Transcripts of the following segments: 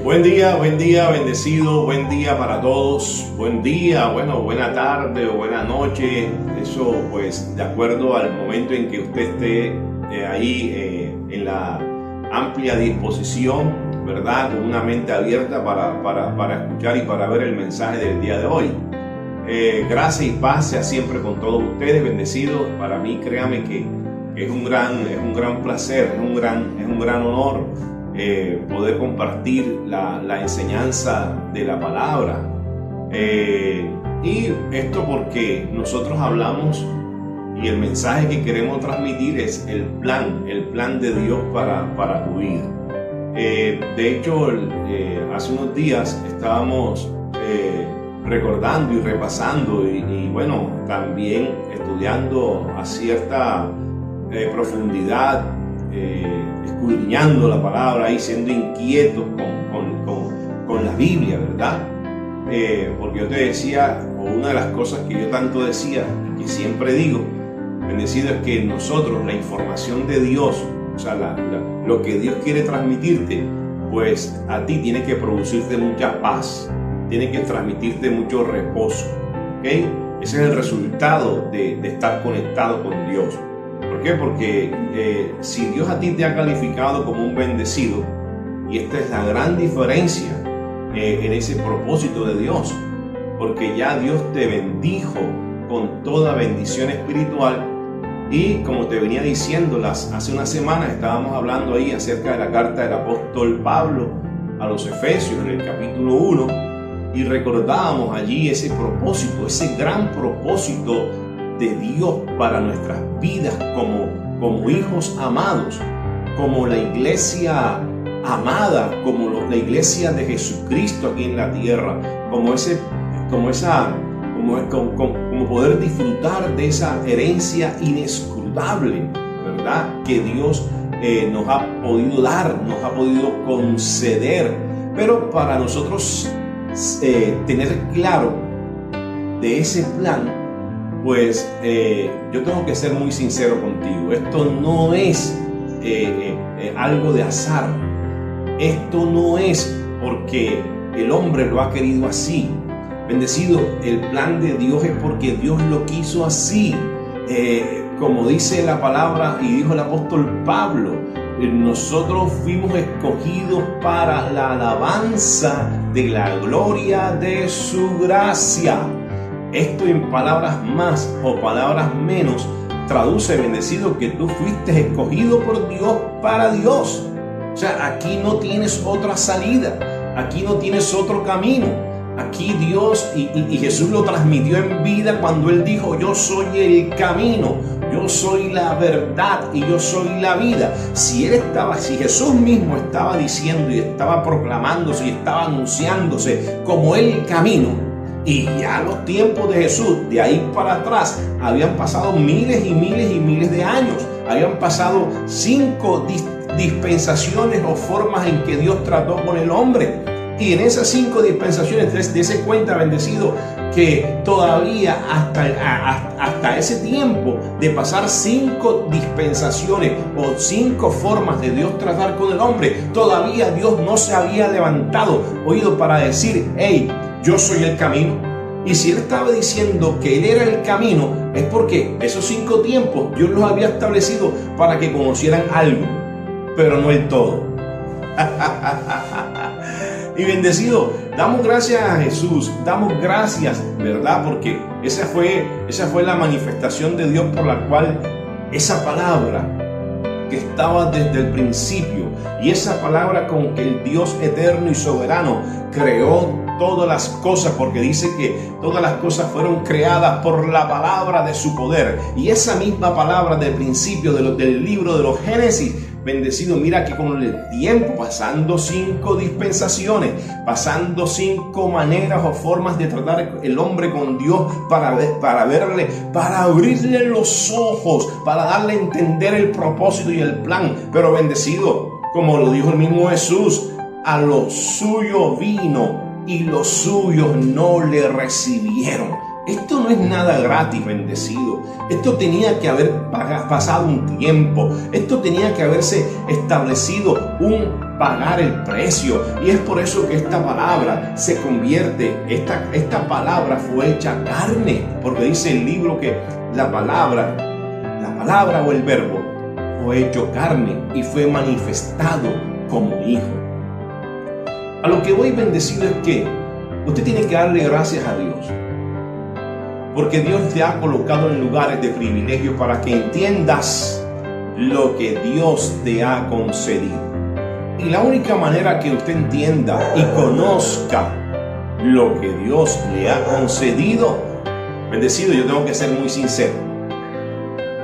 Buen día, bendecido, buen día para todos. Buen día, bueno, buena tarde o buena noche. Eso pues de acuerdo al momento en que usted esté ahí en la amplia disposición, ¿verdad? Con una mente abierta para escuchar y para ver el mensaje del día de hoy. Gracia y paz sea siempre con todos ustedes, bendecidos. Para mí, créame que es un gran placer, es un gran honor poder compartir la enseñanza de la palabra. Y esto porque nosotros hablamos y el mensaje que queremos transmitir es el plan de Dios para tu vida. De hecho, hace unos días estábamos recordando y repasando y bueno, también estudiando a cierta profundidad, escudriñando la palabra y siendo inquietos con la Biblia, ¿verdad? Porque yo te decía, o una de las cosas que yo tanto decía y que siempre digo, bendecido, es que nosotros, la información de Dios, o sea, lo que Dios quiere transmitirte, pues a ti tiene que producirte mucha paz, tiene que transmitirte mucho reposo, ¿ok? Ese es el resultado de estar conectado con Dios. ¿Por qué? Porque si Dios a ti te ha calificado como un bendecido, y esta es la gran diferencia en ese propósito de Dios, porque ya Dios te bendijo con toda bendición espiritual. Y como te venía diciendo, hace unas semanas estábamos hablando ahí acerca de la carta del apóstol Pablo a los Efesios en el capítulo 1, y recordábamos allí ese propósito, ese gran propósito de Dios para nuestras vidas como hijos amados, como la iglesia amada, como la iglesia de Jesucristo aquí en la tierra, como poder disfrutar de esa herencia inescrutable, ¿verdad? Que Dios nos ha podido dar, nos ha podido conceder. Pero para nosotros tener claro de ese plan, pues yo tengo que ser muy sincero contigo. Esto no es algo de azar. Esto no es porque el hombre lo ha querido así. Bendecido, el plan de Dios es porque Dios lo quiso así. Como dice la palabra y dijo el apóstol Pablo, nosotros fuimos escogidos para la alabanza de la gloria de su gracia. Esto en palabras más o palabras menos traduce, bendecido, que tú fuiste escogido por Dios para Dios. O sea, aquí no tienes otra salida, aquí no tienes otro camino. Aquí Dios y Jesús lo transmitió en vida cuando Él dijo: yo soy el camino, yo soy la verdad y yo soy la vida. Si Jesús mismo estaba diciendo y estaba proclamándose y estaba anunciándose como el camino, y ya los tiempos de Jesús, de ahí para atrás, habían pasado miles y miles y miles de años, habían pasado 5 dispensaciones o formas en que Dios trató con el hombre. Y en esas 5 dispensaciones, dése cuenta, bendecido, que todavía hasta ese tiempo de pasar 5 dispensaciones o 5 formas de Dios tratar con el hombre, todavía Dios no se había levantado, oído, para decir: hey, yo soy el camino. Y si Él estaba diciendo que Él era el camino, es porque esos 5 tiempos Dios los había establecido para que conocieran algo, pero no el todo. Y bendecido, damos gracias a Jesús, damos gracias, ¿verdad? Porque esa fue la manifestación de Dios por la cual esa palabra que estaba desde el principio y esa palabra con que el Dios eterno y soberano creó todas las cosas, porque dice que todas las cosas fueron creadas por la palabra de su poder. Y esa misma palabra del principio del libro de los Génesis, bendecido, mira que con el tiempo, pasando 5 dispensaciones, pasando 5 maneras o formas de tratar el hombre con Dios para verle, para abrirle los ojos, para darle a entender el propósito y el plan. Pero bendecido, como lo dijo el mismo Jesús, a lo suyo vino y los suyos no le recibieron. Esto no es nada gratis, bendecido. Esto tenía que haber pasado un tiempo. Esto tenía que haberse establecido pagar el precio. Y es por eso que esta palabra se convierte, esta palabra fue hecha carne, porque dice el libro que la palabra o el verbo fue hecho carne y fue manifestado como hijo. A lo que voy, bendecido, es que usted tiene que darle gracias a Dios, porque Dios te ha colocado en lugares de privilegio para que entiendas lo que Dios te ha concedido. Y la única manera que usted entienda y conozca lo que Dios le ha concedido, bendecido, yo tengo que ser muy sincero,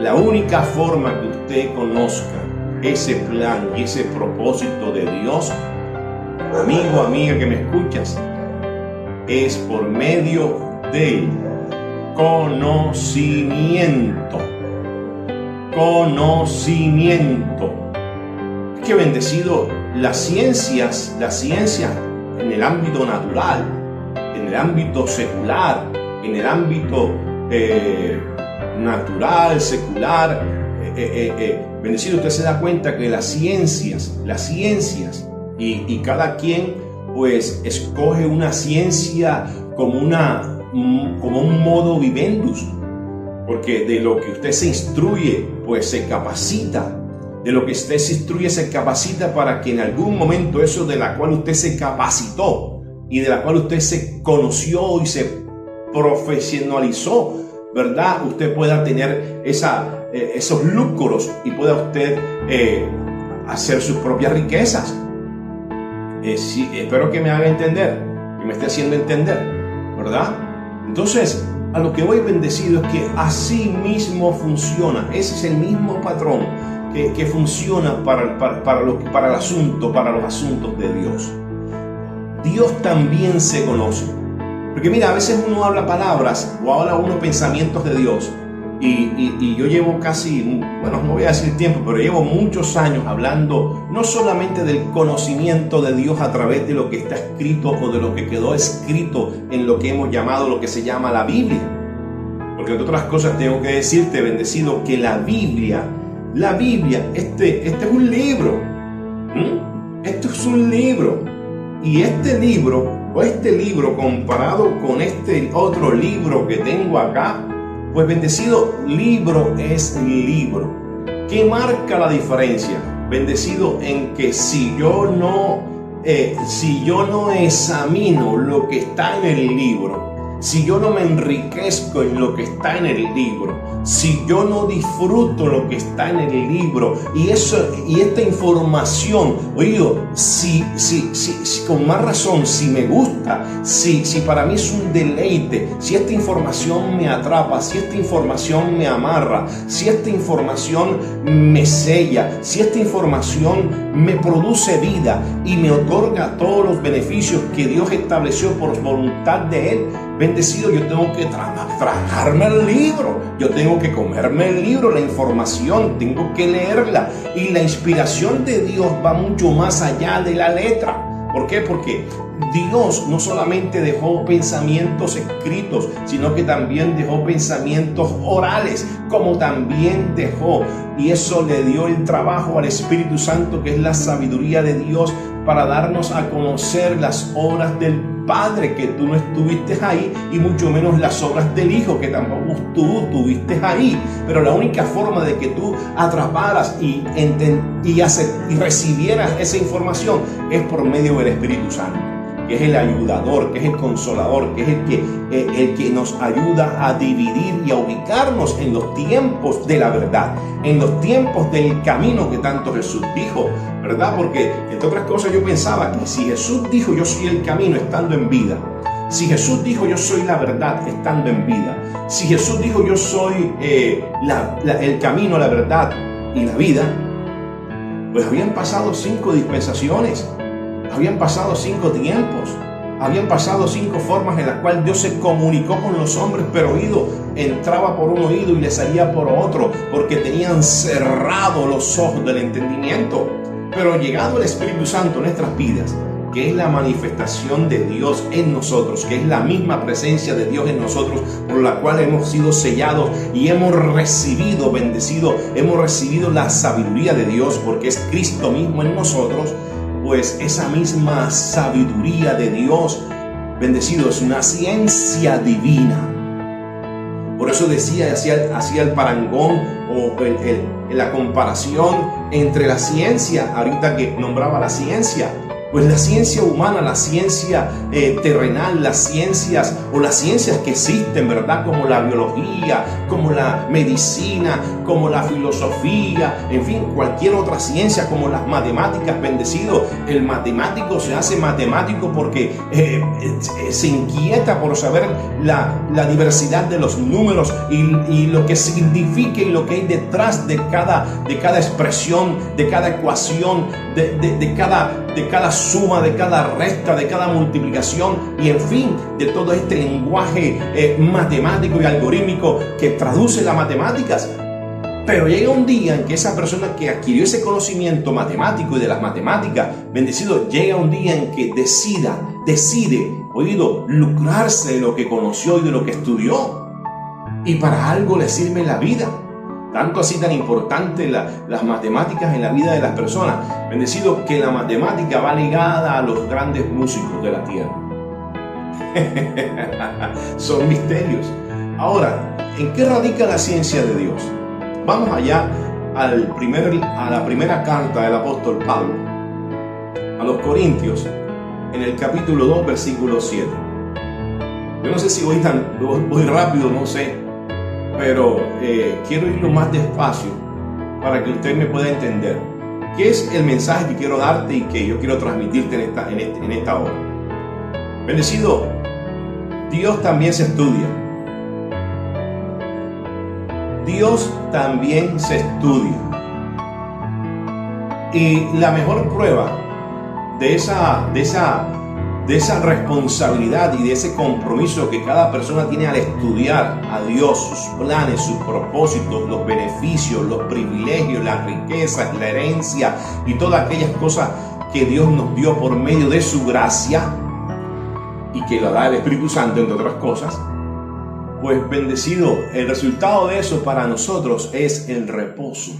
la única forma que usted conozca ese plan y ese propósito de Dios, amigo, amiga que me escuchas, es por medio del conocimiento. Es que, bendecido, las ciencias en el ámbito natural, en el ámbito secular, en el ámbito natural, secular, bendecido, usted se da cuenta que las ciencias y cada quien pues escoge una ciencia como un modo vivendus, porque de lo que usted se instruye pues se capacita, de lo que usted se instruye se capacita para que en algún momento eso de la cual usted se capacitó y de la cual usted se conoció y se profesionalizó, ¿verdad? Usted pueda tener esos lucros y pueda usted hacer sus propias riquezas. Sí, espero que me haga entender, que me esté haciendo entender, ¿verdad? Entonces, a lo que voy, bendecido, es que así mismo funciona. Ese es el mismo patrón que funciona para los asuntos de Dios. Dios también se conoce. Porque mira, a veces uno habla palabras o habla unos pensamientos de Dios y yo llevo casi, bueno, no voy a decir tiempo, pero llevo muchos años hablando no solamente del conocimiento de Dios a través de lo que está escrito o de lo que quedó escrito en lo que hemos llamado, lo que se llama la Biblia. Porque entre otras cosas tengo que decirte, bendecido, que la Biblia, este es un libro. Esto es un libro. Y este libro comparado con este otro libro que tengo acá, pues bendecido, libro es libro. ¿Qué marca la diferencia? Bendecido, en que si yo no examino lo que está en el libro, si yo no me enriquezco en lo que está en el libro, si yo no disfruto lo que está en el libro y esta información, oído, si con más razón, si me gusta, si para mí es un deleite, si esta información me atrapa, si esta información me amarra, si esta información me sella, si esta información me produce vida y me otorga todos los beneficios que Dios estableció por voluntad de Él, bendecido, yo tengo que tragarme el libro, yo tengo que comerme el libro, la información, tengo que leerla. Y la inspiración de Dios va mucho más allá de la letra. ¿Por qué? Porque Dios no solamente dejó pensamientos escritos, sino que también dejó pensamientos orales, como también dejó, y eso le dio el trabajo al Espíritu Santo, que es la sabiduría de Dios, para darnos a conocer las obras del Padre, que tú no estuviste ahí, y mucho menos las obras del Hijo, que tampoco tú estuviste ahí. Pero la única forma de que tú atraparas y recibieras esa información es por medio del Espíritu Santo, que es el ayudador, que es el consolador, que es el que nos ayuda a dividir y a ubicarnos en los tiempos de la verdad, en los tiempos del camino que tanto Jesús dijo, ¿verdad? Porque, entre otras cosas, yo pensaba que si Jesús dijo yo soy el camino estando en vida, si Jesús dijo yo soy la verdad estando en vida, si Jesús dijo yo soy el camino, la verdad y la vida, pues habían pasado 5 dispensaciones. Habían pasado 5 tiempos, habían pasado 5 formas en las cuales Dios se comunicó con los hombres, pero oído entraba por un oído y le salía por otro, porque tenían cerrado los ojos del entendimiento. Pero llegado el Espíritu Santo en nuestras vidas, que es la manifestación de Dios en nosotros, que es la misma presencia de Dios en nosotros, por la cual hemos sido sellados y hemos recibido, bendecido, hemos recibido la sabiduría de Dios, porque es Cristo mismo en nosotros. pues esa misma sabiduría de Dios, bendecido, es una ciencia divina. Por eso decía, hacía el parangón o la comparación entre la ciencia, ahorita que nombraba la ciencia, pues la ciencia humana, la ciencia terrenal, las ciencias que existen, ¿verdad? Como la biología, como la medicina, como la filosofía, en fin, cualquier otra ciencia, como las matemáticas, bendecido. El matemático se hace matemático porque se inquieta por saber la diversidad de los números y lo que significa y lo que hay detrás de cada expresión, de cada ecuación, de cada suma, de cada resta, de cada multiplicación y en fin, de todo este lenguaje matemático y algorítmico que traduce las matemáticas. Pero llega un día en que esa persona que adquirió ese conocimiento matemático y de las matemáticas, bendecido, llega un día en que decide, oído, lucrarse de lo que conoció y de lo que estudió. Y para algo le sirve en la vida. Tanto así tan importante las matemáticas en la vida de las personas. Bendecido que la matemática va ligada a los grandes músicos de la tierra. Son misterios. Ahora, ¿en qué radica la ciencia de Dios? Vamos allá a la primera carta del apóstol Pablo a los Corintios, en el capítulo 2, versículo 7. Yo no sé si voy rápido, no sé. Pero quiero ir lo más despacio para que usted me pueda entender qué es el mensaje que quiero darte y que yo quiero transmitirte en esta hora. Bendecido, Dios también se estudia. Dios también se estudia. Y la mejor prueba de esa responsabilidad y de ese compromiso que cada persona tiene al estudiar a Dios, sus planes, sus propósitos, los beneficios, los privilegios, las riquezas, la herencia y todas aquellas cosas que Dios nos dio por medio de su gracia y que la da el Espíritu Santo, entre otras cosas, pues bendecido, el resultado de eso para nosotros es el reposo.